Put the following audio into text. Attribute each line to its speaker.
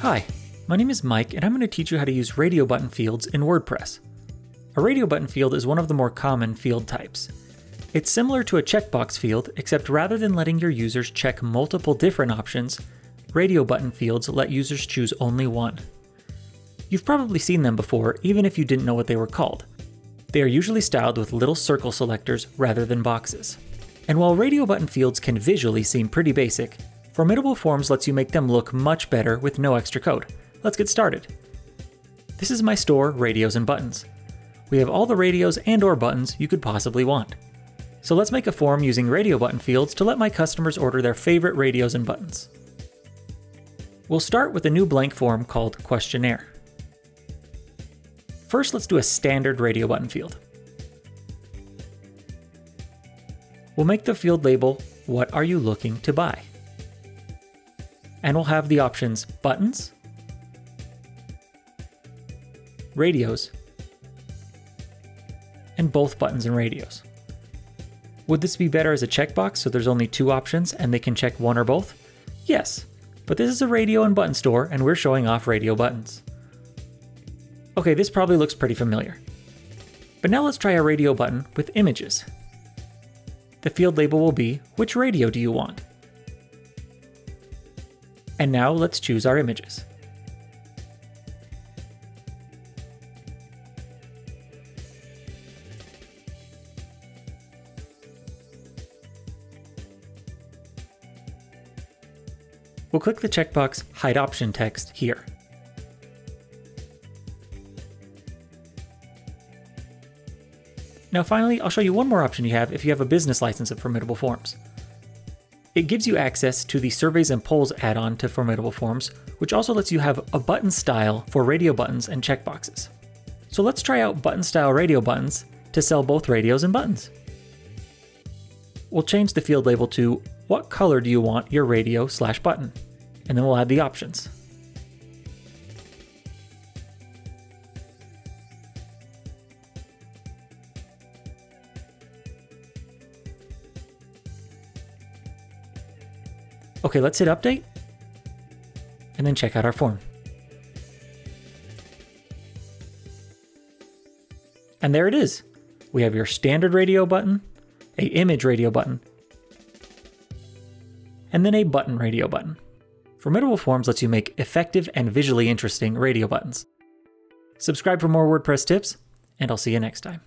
Speaker 1: Hi, my name is Mike and I'm going to teach you how to use radio button fields in WordPress. A radio button field is one of the more common field types. It's similar to a checkbox field, except rather than letting your users check multiple different options, radio button fields let users choose only one. You've probably seen them before, even if you didn't know what they were called. They are usually styled with little circle selectors rather than boxes. And while radio button fields can visually seem pretty basic, Formidable Forms lets you make them look much better with no extra code. Let's get started. This is my store, Radios and Buttons. We have all the radios and/or buttons you could possibly want. So let's make a form using radio button fields to let my customers order their favorite radios and buttons. We'll start with a new blank form called Questionnaire. First, let's do a standard radio button field. We'll make the field label, "What are you looking to buy?" And we'll have the options buttons, radios, and both buttons and radios. Would this be better as a checkbox so there's only two options and they can check one or both? Yes, but this is a radio and button store and we're showing off radio buttons. Okay, this probably looks pretty familiar. But now let's try a radio button with images. The field label will be, which radio do you want? And now let's choose our images. We'll click the checkbox Hide Option text here. Now finally, I'll show you one more option you have if you have a business license of Formidable Forms. It gives you access to the Surveys and Polls add-on to Formidable Forms, which also lets you have a button style for radio buttons and checkboxes. So let's try out button style radio buttons to sell both radios and buttons. We'll change the field label to what color do you want your radio/button, and then we'll add the options. Okay, let's hit update, and then check out our form. And there it is. We have your standard radio button, a image radio button, and then a button radio button. Formidable Forms lets you make effective and visually interesting radio buttons. Subscribe for more WordPress tips, and I'll see you next time.